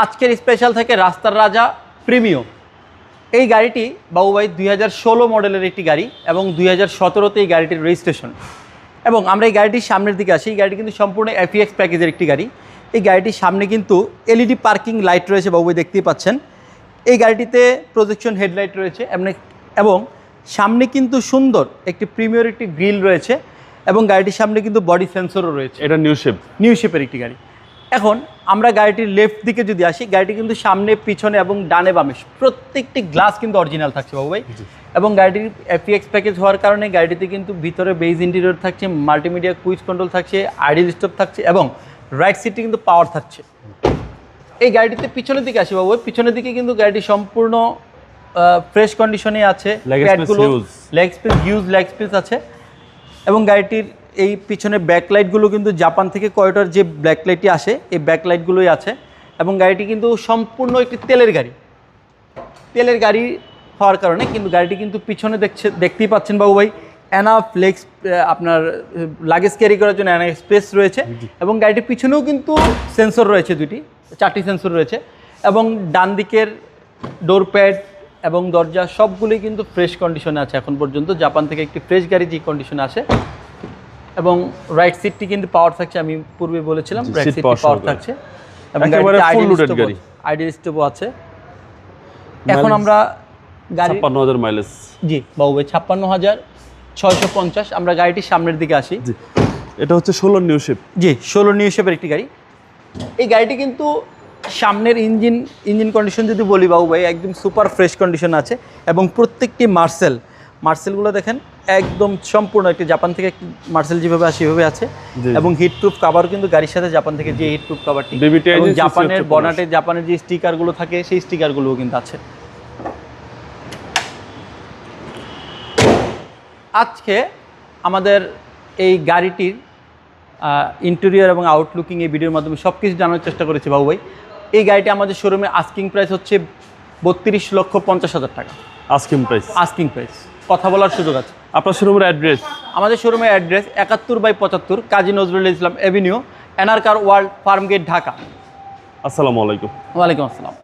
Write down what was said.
আজকের স্পেশাল থেকে রাস্তার রাজা প্রিমিও। এই গাড়িটি বাবু ভাই 2016 মডেলের একটি গাড়ি এবং 2017তে এই গাড়িটির রেজিস্ট্রেশন। এবং আমরা এই গাড়িটির সামনের দিকে আসি। এই গাড়িটি কিন্তু সম্পূর্ণ FEX প্যাকেজের একটি গাড়ি। এই গাড়িটির সামনে কিন্তু LED পার্কিং লাইট রয়েছে বাবু ভাই, দেখতেই পাচ্ছেন। এই গাড়িটিতে প্রজেকশন হেডলাইট রয়েছে এবং সামনে কিন্তু সুন্দর একটি প্রিমিয়র একটি গ্রিল রয়েছে এবং গাড়িটির সামনে কিন্তু বডি সেন্সরও রয়েছে। এটা নিউ শেপের একটি গাড়ি। এখন আমরা গাড়িটির লেফট দিকে যদি আসি, গাড়িটি কিন্তু সামনে, পিছনে এবং ডানে বামে প্রত্যেকটি গ্লাস কিন্তু অরিজিনাল থাকছে বাবু ভাই। এবং গাড়িটির FEX প্যাকেজ হওয়ার কারণে গাড়িটিতে কিন্তু ভিতরে বেজ ইন্টেরিয়র থাকছে, মাল্টিমিডিয়া ক্রুজ কন্ট্রোল থাকছে, আইডল স্টপ থাকছে এবং রাইট সিটটি কিন্তু পাওয়ার থাকছে। এই গাড়িটিতে পিছনের দিকে আসি বাবু, পিছনের দিকে কিন্তু গাড়িটি সম্পূর্ণ ফ্রেশ কন্ডিশনে আছে। লেগ স্পেস আছে এবং গাড়িটির এই পিছনে ব্যাকলাইটগুলো কিন্তু জাপান থেকে কয়টার যে ব্যাকলাইটটি আসে, এই ব্যাকলাইটগুলোই আছে। এবং গাড়িটি কিন্তু সম্পূর্ণ একটি তেলের গাড়ি হওয়ার কারণে কিন্তু গাড়িটি কিন্তু পিছনে দেখতেই পাচ্ছেন বাবু ভাই, এনাফ আপনার লাগেজ ক্যারি করার জন্য এনাফ স্পেস রয়েছে। এবং গাড়িটির পিছনেও কিন্তু সেন্সর রয়েছে, 4টি সেন্সর রয়েছে। এবং ডান দিকের ডোর প্যাড এবং দরজা সবগুলোই কিন্তু ফ্রেশ কন্ডিশনে আছে এখন পর্যন্ত। জাপান থেকে একটি ফ্রেশ গাড়ি যে কন্ডিশনে আছে। এবং রাইট সিটটি কিন্তু পাওয়ার থাকছে, আমি পূর্বে বলেছিলাম রাইট সিটটি পাওয়ার থাকছে। এবং আইডল স্টপও আছে। এখন আমরা গাড়ি 56,000 মাইলেজ, জি বাবু ভাই 56,650। আমরা গাড়িটির সামনের দিকে আসি। এটা হচ্ছে 16 নিউ শেপ। জি 16 নিউ শেপের একটি গাড়ি। এই গাড়িটি কিন্তু সামনের ইঞ্জিন কন্ডিশন যদি বলি বাবু ভাই, একদম সুপার ফ্রেশ কন্ডিশন আছে। এবং প্রত্যেকটি মার্সেলগুলো দেখেন একদম সম্পূর্ণ একটি জাপান থেকে একটি মার্সেল যেভাবে আসে সেভাবে আছে। এবং হিটপ্রুফ কাভার কিন্তু গাড়ির সাথে জাপান থেকে যে হিটপ্রুফ কাভারটি, এবং জাপানের বনাটে জাপানের যে স্টিকারগুলো থাকে সেই স্টিকারগুলোও কিন্তু আছে। আজকে আমাদের এই গাড়িটির ইন্টেরিয়র এবং আউটলুকিং এই ভিডিওর মাধ্যমে সব কিছু জানার চেষ্টা করেছি বাবু ভাই। এই গাড়িটি আমাদের শোরুমে আস্কিং প্রাইস হচ্ছে 32,50,000 টাকা। আস্কিং প্রাইস কথা বলার সুযোগ আছে। আপনার শোরুমের অ্যাড্রেস? আসসালামু আলাইকুম। ওয়ালাইকুম আসসালাম।